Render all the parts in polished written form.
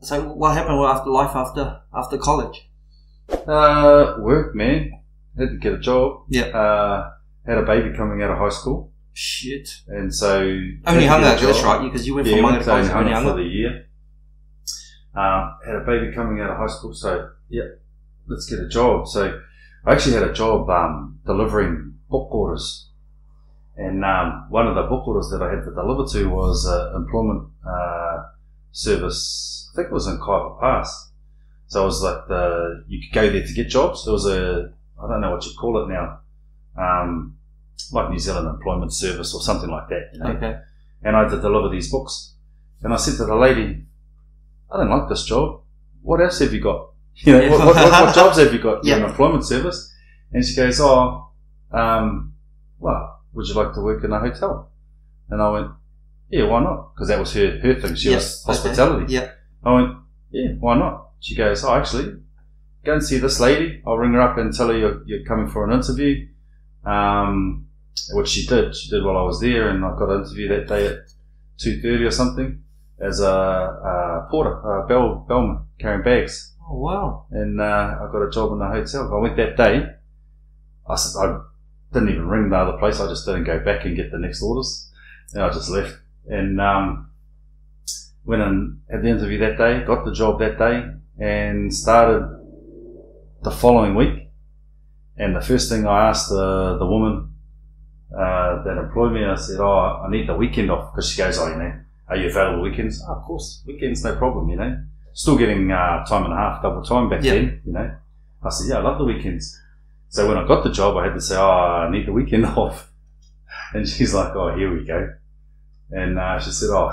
So what happened after life after college? Work, man. Had to get a job. Yeah. Had a baby coming out of high school. Shit. And so... Only hungover, that's right, because you went from Manga to college to only hungover for hungover. the year. Had a baby coming out of high school, so yeah, let's get a job. So I actually had a job delivering book orders. And one of the book orders that I had to deliver to was employment service. I think it was in Kaiwa Pass. So it was like you could go there to get jobs. It was I don't know what you call it now, like New Zealand Employment Service or something like that. You know? Okay. And I had to deliver these books. And I said to the lady, I don't like this job. What else have you got? You know, what jobs have you got? Yeah. In employment service? And she goes, well, would you like to work in a hotel? And I went, yeah, why not? Because that was her thing. She was hospitality. Okay. Yeah. I went, yeah, why not? She goes, actually, go and see this lady. I'll ring her up and tell her you're coming for an interview. Which she did. She did while I was there, and I got an interview that day at 2:30 or something as a porter, bellman, carrying bags. Oh, wow. And I got a job in the hotel. I went that day. I didn't even ring the other place. I just didn't go back and get the next orders. And I just left. And went and had the interview that day, got the job that day, and started the following week. And the first thing I asked the woman that employed me, I said, I need the weekend off, because she goes, are you available weekends? Of course, weekends, no problem, Still getting time and a half, double time back then, I said, yeah, I love the weekends. So when I got the job, I had to say, I need the weekend off. And she's like, here we go. And she said, how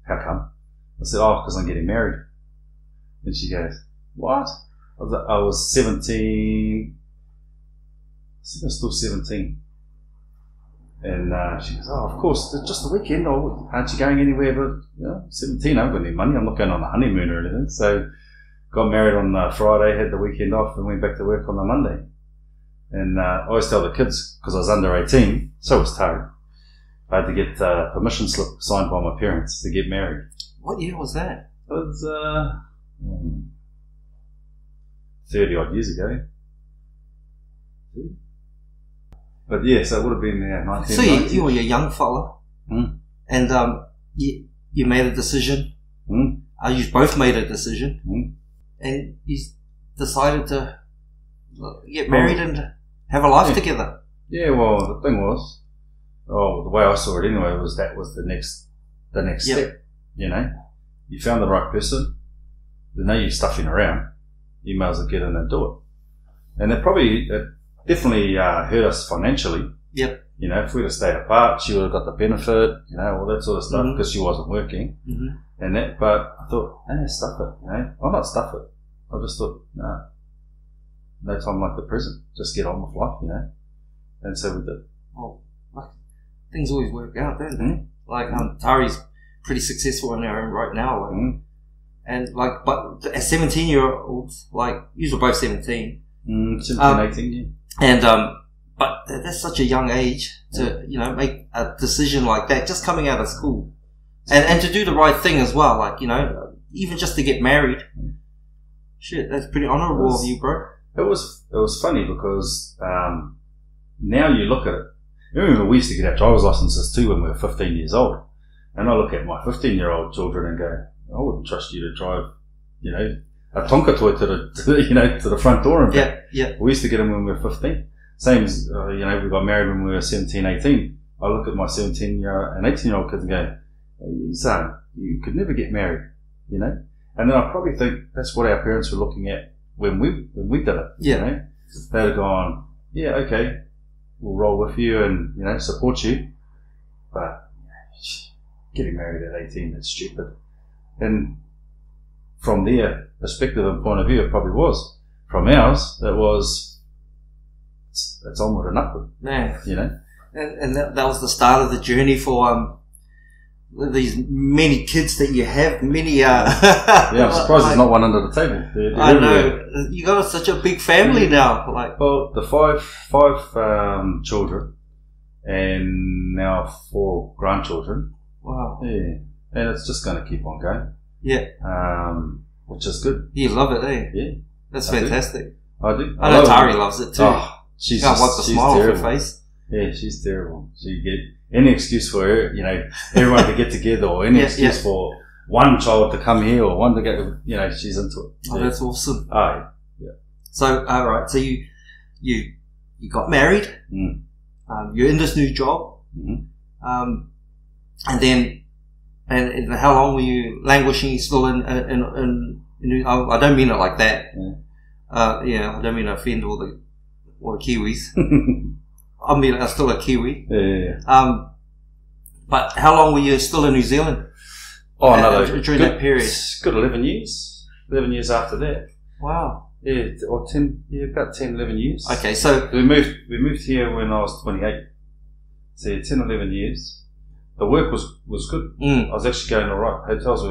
come? I said, because I'm getting married. And she goes, what? I was 17. I think I was still 17. And she goes, of course, just the weekend. Aren't you going anywhere? But 17, I haven't got any money. I'm not going on a honeymoon or anything. So got married on Friday, had the weekend off, and went back to work on the Monday. And I always tell the kids, because I was under 18, so was Tari, I had to get a permission slip signed by my parents to get married. What year was that? It was 30 odd years ago. But yeah, so it would have been 1990. So you were a young fella, and you made a decision. You both made a decision, and you decided to get married and have a life together. Yeah, well, the thing was, the way I saw it anyway, was that was the next step. You found the right person. There's no use stuffing around. You may as well get in and do it. And it definitely hurt us financially. Yep. If we'd have stayed apart, she would have got the benefit, all that sort of stuff, because she wasn't working. And that, but I thought, stuff it, I'll not stuff it. I just thought, no time like the present. Just get on with life, And so we did. Well, things always work out, don't they? Like, Tari's pretty successful in her own right now. And but as 17-year-olds, you were both 17. 17, 18, yeah. And, but that's such a young age to, make a decision like that, just coming out of school. And to do the right thing as well, even just to get married. Shit, that's pretty honourable of you, bro. It was funny because, now you look at it. I remember we used to get our driver's licenses too when we were 15 years old. And I look at my 15-year-old children and go, I wouldn't trust you to drive, a Tonka toy to the front door and back. Yeah. We used to get them when we were 15. Same as, we got married when we were 17, 18. I look at my 17-year and 18-year-old kids and go, hey, son, you could never get married, And then I probably think that's what our parents were looking at when we did it. Yeah. They'd have gone, yeah, okay, we'll roll with you and, support you. But getting married at 18, that's stupid. And from their perspective and point of view, it probably was. From ours, it was, it's onward and upward. Man. And that was the start of the journey for these many kids that you have. Many. I'm surprised there's not one under the table. I know. You got such a big family now. Well, the five children, and now 4 grandchildren. Wow. Yeah, and it's just going to keep on going. Yeah. Which is good. You love it, eh? Yeah. That's I fantastic. I do. I know Tari loves it too. Oh, She can't wipe the smile off her face. Yeah, she's terrible. So you get any excuse for her, you know, everyone to get together, or any excuse for one child to come here or one to go, you know, she's into it. Oh, that's awesome. Oh, yeah. So, right. So you got married. You're in this new job. And then, and how long were you languishing still in I don't mean it like that. Yeah. I don't mean to offend all the Kiwis. I mean, I'm still a Kiwi. Yeah. But how long were you still in New Zealand? Oh, another during that period. Good 11 years. 11 years after that. Wow. Yeah, or 10. Yeah, about 10, 11 years. Okay, so we moved here when I was 28. So 10, 11 years. The work was good. I was actually going all right. Hotels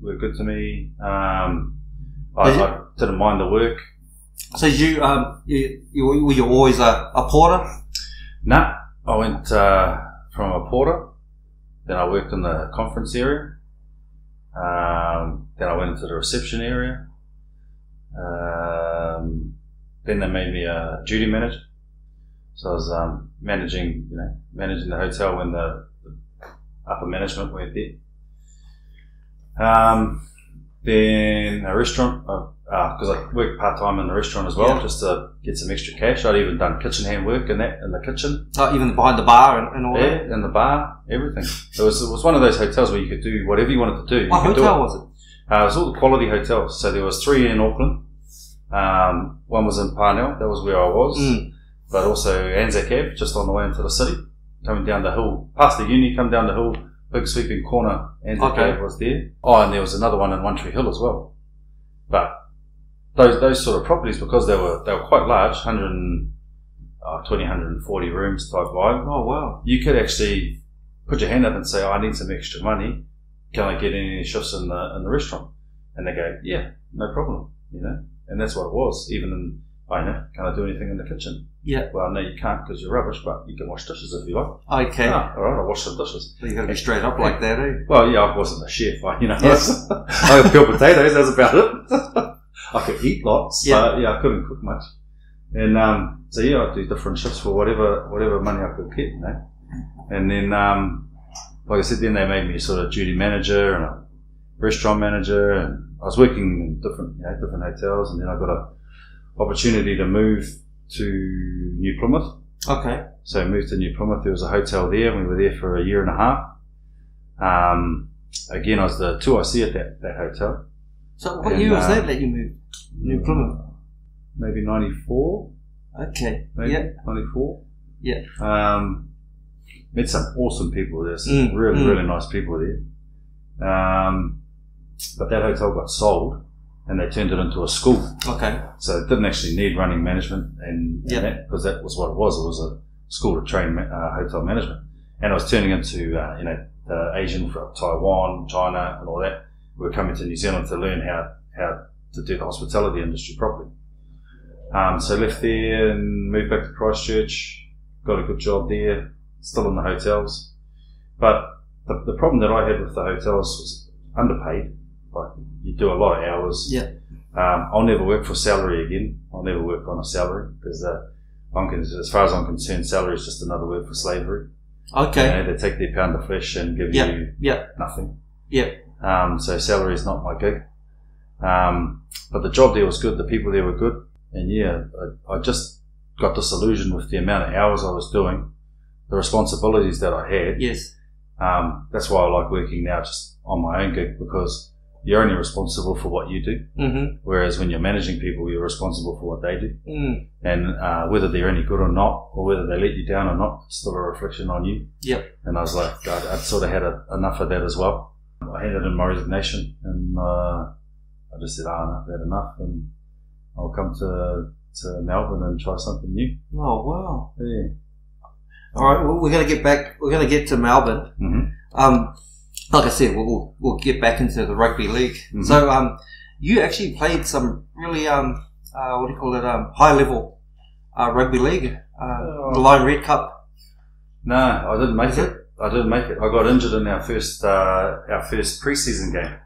were good to me. I didn't mind the work. So were you always a porter? Nah, I went from a porter. Then I worked in the conference area. Then I went into the reception area. Then they made me a duty manager. So I was managing the hotel when the upper management weren't there. Then a restaurant, because I worked part-time in the restaurant as well, just to get some extra cash. I'd even done kitchen hand work in the kitchen. Oh, even behind the bar and all that? Yeah, in the bar, everything. It was one of those hotels where you could do whatever you wanted to do. What hotel was it? It was all the quality hotels. So there was 3 in Auckland. One was in Parnell, that was where I was. But also Anzac Ave, just on the way into the city. Coming down the hill, past the uni, come down the hill, big sweeping corner, Anzac Ave was there. Oh, and there was another one in One Tree Hill as well. But those sort of properties, because they were quite large, 140 rooms type vibe. Oh, wow. You could actually put your hand up and say, I need some extra money. Can I get any shifts in the restaurant? And they go, yeah, no problem, you know. And that's what it was. Even in, can I do anything in the kitchen? Yeah. Well, no, you can't because you're rubbish, but you can wash dishes if you like. Okay. All right, I'll wash some dishes. So you got to be straight up like that, eh? Well, yeah, I wasn't a chef, I could peel potatoes, that's about it. I could eat lots, but I couldn't cook much. And so I'd do different shifts for whatever money I could get, you know. And then, like I said, then they made me sort of duty manager and a restaurant manager, and I was working in different hotels, and then I got a opportunity to move to New Plymouth. Okay. So I moved to New Plymouth. There was a hotel there, and we were there for a year and a half. Again, I was the 2IC at that hotel. So what year was that you moved? New Plymouth? Maybe 94. Okay. Maybe 94. Yeah. Met some awesome people there. Some really nice people there. But that hotel got sold, and they turned it into a school. Okay. So it didn't actually need running management, and that, because that was what it was. It was a school to train hotel management, and it was turning into the Asian from Taiwan, China, and all that. We were coming to New Zealand to learn how to do the hospitality industry properly. So left there and moved back to Christchurch. Got a good job there, still in the hotels. But the problem that I had with the hotels was underpaid. Like, you do a lot of hours. Yeah. I'll never work for salary again. I'll never work on a salary because as far as I'm concerned, salary is just another word for slavery. Okay. You know, they take their pound of flesh and give you nothing. Yeah. So salary is not my gig. But the job there was good. The people there were good. And I just got disillusioned with the amount of hours I was doing, the responsibilities that I had. Yes. That's why I like working now just on my own gig, because you're only responsible for what you do. Mm-hmm. Whereas when you're managing people, you're responsible for what they do. And whether they're any good or not, or whether they let you down or not, it's still a reflection on you. Yep. And I was like, I'd sort of had enough of that as well. I handed in my resignation, and I just said, I've had enough, and I'll come to Melbourne and try something new. Oh, wow. Yeah. All right, well, we're going to get to Melbourne. Mm-hmm. Like I said, we'll get back into the rugby league. Mm-hmm. So, you actually played some really, high level, rugby league, the Lion Red Cup. No, I didn't make it. I got injured in our first pre-season game.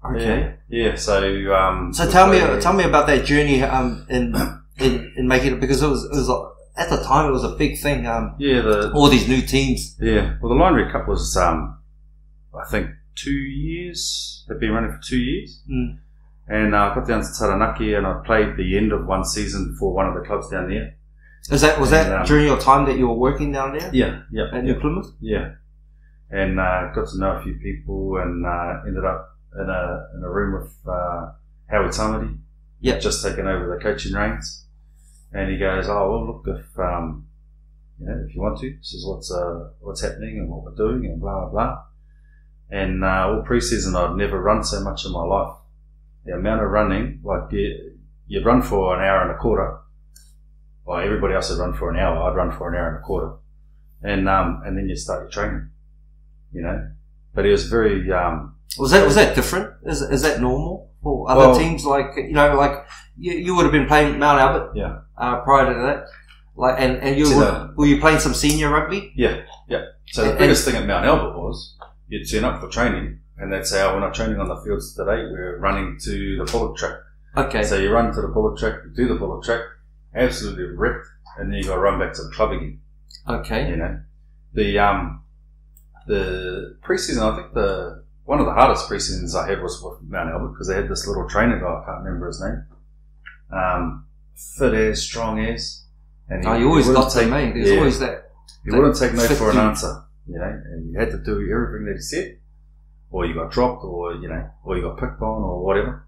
Okay. Yeah. So tell me about that journey in making it, because it was at the time it was a big thing. All these new teams. Yeah. Well, the Line Cup was I think 2 years. They've been running for 2 years. Mm. And I got down to Taranaki and I played the end of one season for one of the clubs down there. Was that during your time that you were working down there? Yeah. At New Plymouth? Yeah. And got to know a few people and ended up in a room with Howard Samadi. Yeah. Just taken over the coaching reins. And he goes, "Oh, well, look, if you want to, this is what's happening and what we're doing and blah, blah, blah." And all pre-season, I'd never run so much in my life. The amount of running, like you'd run for an hour and a quarter. Well, everybody else would run for an hour. I'd run for an hour and a quarter. And then you start your training, But it was very, Was that different? Is that normal for other teams? Like, you would have been playing Mount Albert. Yeah. Prior to that. Like, and were you playing some senior rugby? Yeah. Yeah. So the biggest thing at Mount Albert was you'd turn up for training and they'd say, "Oh, we're not training on the fields today. We're running to the bullock track." Okay. So you run to the bullock track, you do the bullock track, absolutely wrecked, and then you got to run back to the club again. Okay. The pre-season, I think one of the hardest pre-seasons I had was with Mount Albert because they had this little trainer guy, I can't remember his name. Fit as, strong as. And you always got to me. There's always that. He wouldn't take no for an answer, and you had to do everything that he said, or you got dropped, or you got picked on, or whatever.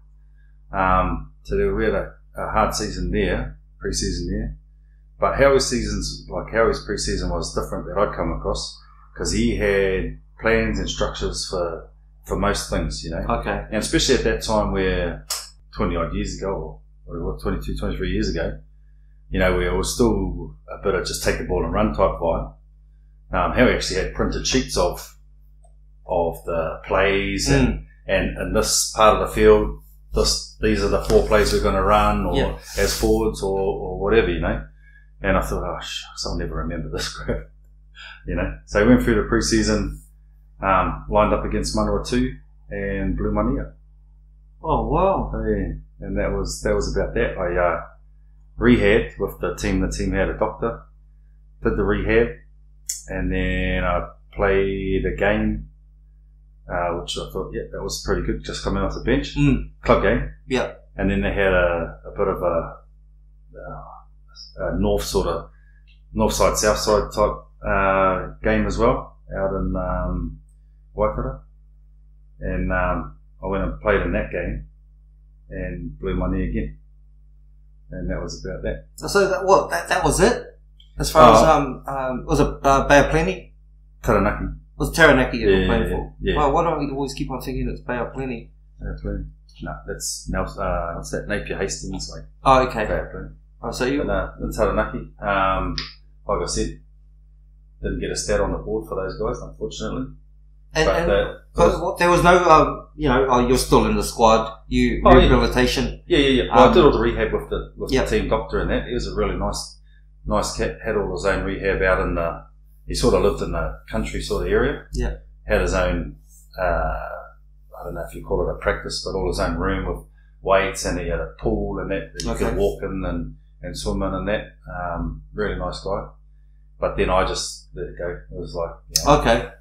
So we had a hard season there, pre-season there. But Howie's pre-season was different that I'd come across because he had plans and structures for most things, Okay. And especially at that time where 20 odd years ago, or 22, 23 years ago, we were still a bit of just take the ball and run type vibe. Howie actually had printed sheets of the plays and this part of the field, these are the 4 plays we're going to run, or as forwards, or whatever, And I thought, oh shucks, I'll never remember this crap, So we went through the pre-season, lined up against Manawatu and blew my knee up. Oh wow! Yeah. And that was about that. I rehabbed with the team. The team had a doctor, did the rehab, and then I played a game. Which I thought, that was pretty good, just coming off the bench. Club game. Yeah. And then they had a bit of a north side, south side type game as well, out in Waikato. And I went and played in that game and blew my knee again. And that was about that. So that was it? As far as, was it Bay of Plenty? Taranaki. It was Taranaki you were playing for? Yeah. Well, why don't we always keep on thinking it's Bay of Plenty? Bay of Plenty. No, that's what's that? Napier Hastings way. Oh, okay. Bay of Plenty. Oh, so you... In Taranaki. Like I said, didn't get a stat on the board for those guys, unfortunately. But there was no, you're still in the squad. Rehabilitation. Yeah. Well, I did all the rehab with the team doctor and that. He was a really nice cat. Had all his own rehab out he sort of lived in the country sort of area. Yeah. Had his own, I don't know if you call it a practice, but all his own room with weights, and he had a pool and that you could walk in and swim in and that. Really nice guy. But then I just let it go. It was like,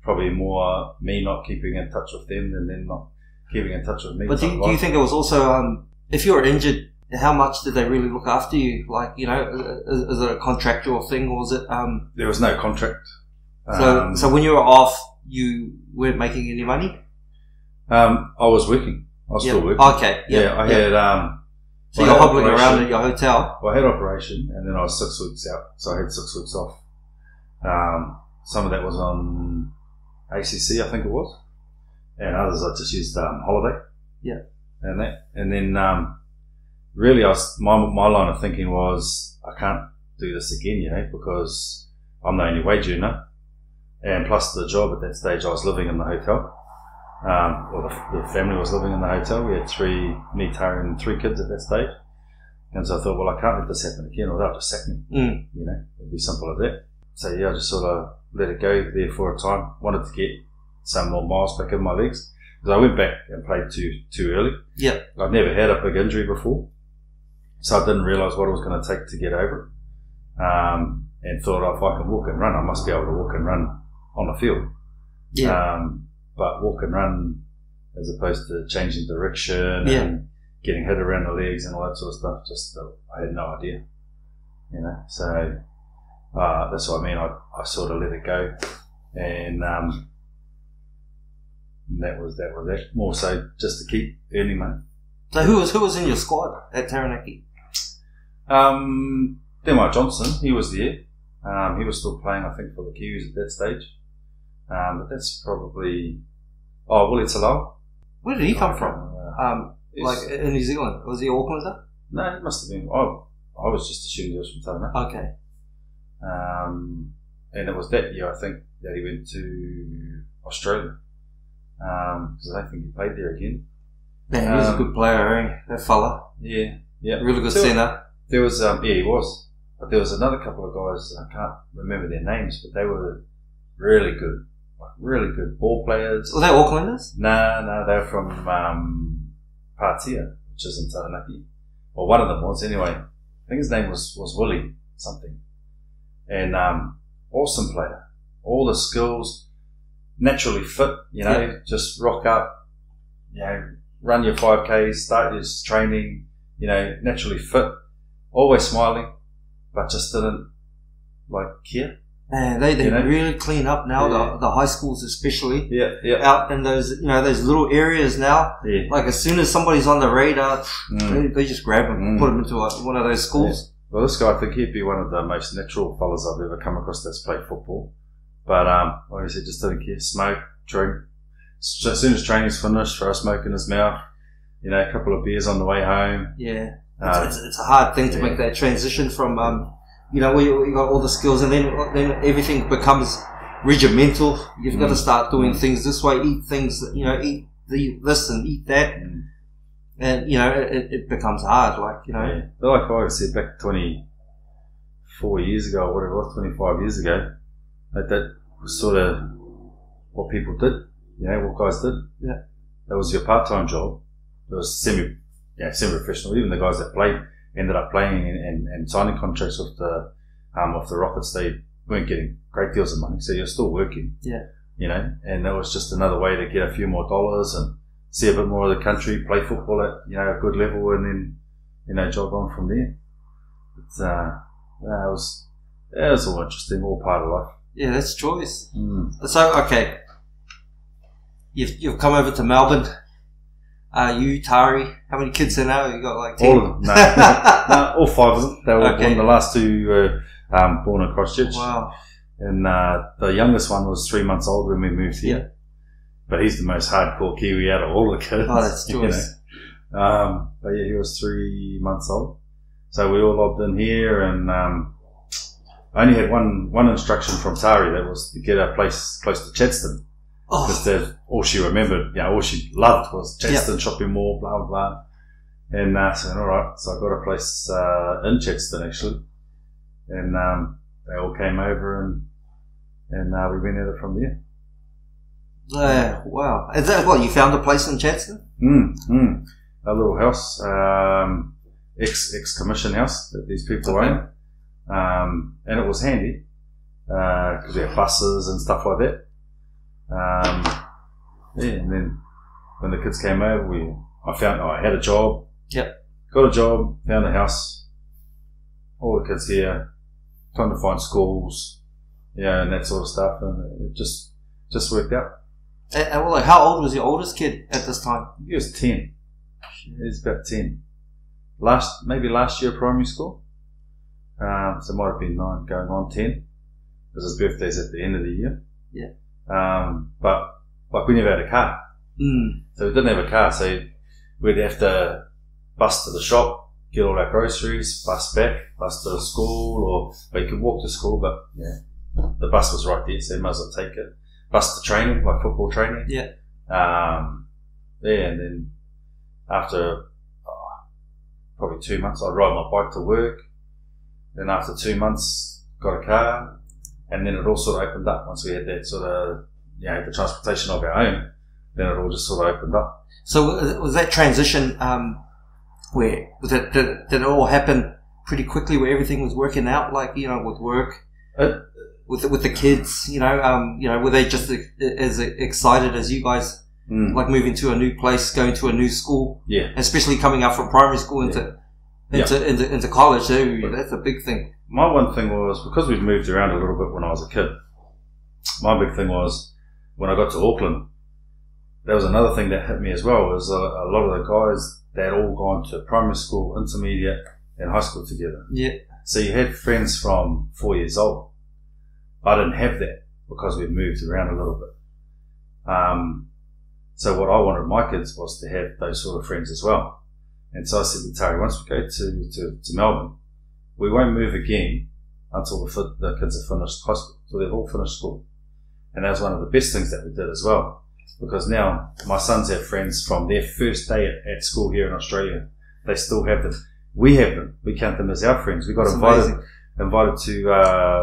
probably more me not keeping in touch with them than them not keeping in touch with me. But do you think it was also, if you were injured, how much did they really look after you? Like, is it a contractual thing, or was it... There was no contract. So when you were off, you weren't making any money? I was working. I was still working. Okay. Yeah, I had... So you're hobbling around at your hotel? Well, I had operation, and then I was 6 weeks out. So I had 6 weeks off. Some of that was on ACC, I think it was. And others I just used holiday. Yeah. And that. And then... really, my line of thinking was, I can't do this again, because I'm the only wage earner. And plus the job at that stage, I was living in the hotel. The family was living in the hotel. We had me, Tara, and 3 kids at that stage. And so I thought, well, I can't let this happen again, or they'll just sack me. It'd be simple as that. So I just sort of let it go there for a time. Wanted to get some more miles back in my legs. Because I went back and played too early. Yeah. I'd never had a big injury before, so I didn't realise what it was going to take to get over it. And thought, if I can walk and run, I must be able to walk and run on the field. Yeah. But walk and run, as opposed to changing direction and getting hit around the legs and all that sort of stuff, just I had no idea. So that's what I mean. I sort of let it go, and that was that. More so just to keep earning money. So who was in your squad at Taranaki? Mark Johnson, he was there. He was still playing, I think, for the Kiwis at that stage. But that's probably Willie Talau. Where did he come from? Like in New Zealand? Was he Aucklander? No, it must have been. I was just assuming he was from Taranaki. Okay. And it was that year, I think, that he went to Australia. Because I don't think he played there again. Man, he was a good player, eh? That fella. Yeah. Really good centre. There was, he was. But there was another couple of guys, I can't remember their names, but they were really good. Like, really good ball players. Were they Aucklanders? No, they were from Patia, which is in Taranaki. Well, one of them was, anyway. I think his name was Willie something. And awesome player. All the skills, naturally fit, just rock up, run your 5Ks, start your training, naturally fit, always smiling, but just didn't care. Man, they really clean up now, the high schools especially. Yeah. Out in those, those little areas now. Yeah. Like as soon as somebody's on the radar, they just grab them, put them into one of those schools. Yeah. Well, this guy, I think he'd be one of the most natural fellas I've ever come across that's played football. But, like I said, just didn't care. Smoke, drink. As soon as training's finished, throw a smoke in his mouth. A couple of beers on the way home. Yeah. It's a hard thing to make that transition from, where you got all the skills and then everything becomes regimental. You've got to start doing things this way, eat things, eat this and eat that. And, it becomes hard, Yeah. But like I said, back 24 years ago, or whatever it was, 25 years ago, that was sort of what people did, what guys did. Yeah. That was your part-time job. It was semi-professional. Even the guys that played ended up playing and signing contracts with the Rockets. They weren't getting great deals of money, so you're still working. Yeah. And that was just another way to get a few more dollars and see a bit more of the country, play football at, a good level, and then, jog on from there. It was all interesting, all part of life. Yeah, that's choice. So, okay. You've come over to Melbourne. You, Tari, how many kids are now? You got like 10? All of them. No, all 5 of them. They were born, the last 2 were born in Christchurch. Wow. And the youngest one was 3 months old when we moved here. Yeah. But he's the most hardcore Kiwi out of all the kids. Oh, that's choice. But yeah, he was 3 months old. So we all lobbed in here, and I only had one instruction from Tari, that was to get a place close to Chadstone. Because all she remembered, all she loved was Chadstone shopping mall, blah, blah, blah. And so alright, so I got a place in Chadstone actually. And they all came over, and we went at it from there. Wow. Is that what, you found a place in Chadstone? A little house, ex-commission house that these people own. And it was handy, because we had buses and stuff like that. And then when the kids came over, I had a job. Yep. Got a job, found a house, all the kids here, trying to find schools, and that sort of stuff, and it just worked out. And well, how old was your oldest kid at this time? He was 10. He was about 10. Maybe last year primary school. So it might have been 9 going on 10, because his birthday's at the end of the year. Yeah. But like we never had a car. So we didn't have a car, so we'd have to bus to the shop, get all our groceries, bus back, bus to the school, or you could walk to school, but the bus was right there, so you might as well take it. Bus to training, like football training. Yeah. And then after probably 2 months, I'd ride my bike to work. Then after 2 months, got a car, and then it all sort of opened up once we had that sort of, the transportation of our own. then it all just sort of opened up. So was that transition, where, did it all happen pretty quickly where everything was working out, like, you know, with work, with the kids, you know, were they just as excited as you guys, like moving to a new place, going to a new school? Yeah. Especially coming up from primary school into college, that's a big thing. My one thing was, because we'd moved around a little bit when I was a kid, my big thing was, when I got to Auckland, that was another thing that hit me as well, was a lot of the guys, they had all gone to primary school, intermediate, and high school together. Yeah. So you had friends from 4 years old. I didn't have that because we'd moved around a little bit. So what I wanted my kids was to have those sort of friends as well. And so I said to Tari, once we go to Melbourne, we won't move again until the kids have finished high school. So they've all finished school. And that was one of the best things that we did as well. Because now my sons have friends from their first day at school here in Australia. They still have them. We have them. We count them as our friends. We got invited to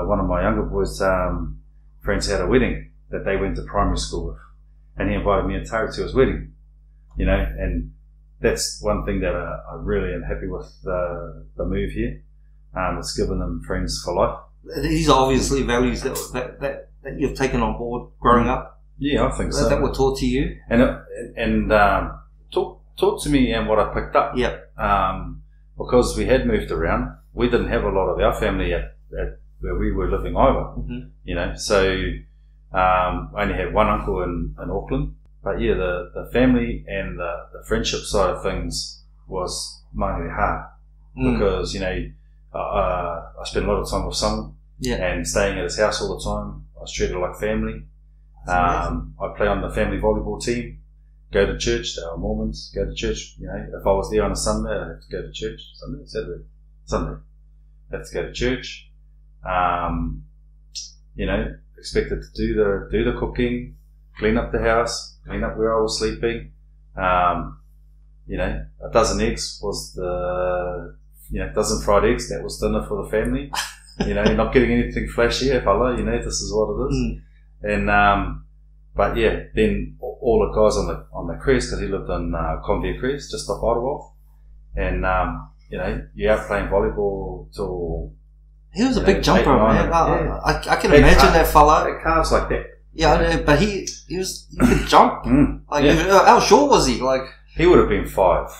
one of my younger boys' friends had a wedding that they went to primary school with. And he invited me and Tari to his wedding. You know, and that's one thing that I really am happy with the move here. It's given them friends for life. These are obviously values that you've taken on board growing up. Yeah, I think so. That were taught to you. And taught to me and what I picked up. Yeah. Because we had moved around, we didn't have a lot of our family at where we were living either. You know, so I only had one uncle in Auckland. But yeah, the family and the friendship side of things was mainly hard. Because, you know, I spent a lot of time with someone and staying at his house all the time. I was treated like family. I play on the family volleyball team, go to church. They were Mormons, go to church. You know, if I was there on a Sunday, I'd have to go to church. Sunday. Have to go to church. You know, expected to do the cooking, clean up the house, clean up where I was sleeping. You know, a dozen eggs was dozen fried eggs. That was dinner for the family. You know, not getting anything flashy. Fella, you know, this is what it is. And, but yeah, then all the guys on the crest, because he lived in Convia Crest, just off Ottawa. And, you know, you're out playing volleyball till... He was a big jumper, man. I can imagine that fella. Calves like that. Yeah, but he could jump. How short was he? Like, he would have been 5.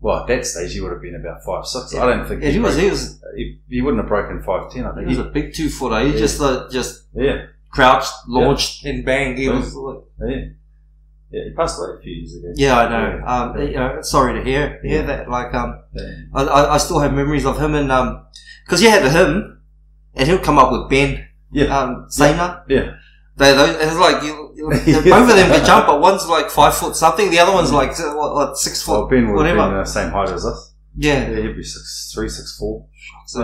Well, at that stage, he would have been about 5'6". I don't think he wouldn't have broken 5'10". I think he was a big 2-footer. He just crouched, launched, and bang. He was like, he passed away a few years ago. Yeah, I know. You know, sorry to hear that. Like, I still have memories of him, and because you had him, and he'll come up with Ben, Sainer. Yeah. It's like both of them can jump, but one's like 5 foot something, the other one's like 6 foot. Well, Ben would whatever. have been the same height as us. Yeah, he'd be 6'3", 6'4". So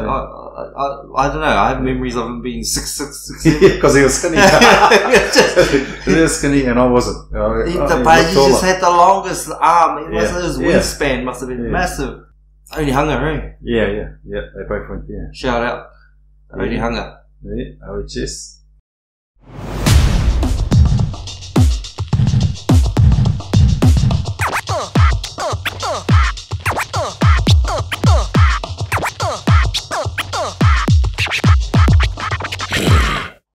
I don't know. I have memories of him being 6'6", 6'7". Because he was skinny. He was skinny, and I wasn't. But he just had the longest arm. His wingspan must have been massive. Only Hunger, eh? Yeah. They both went there. Shout out, Only Hunger. Yeah, OHS.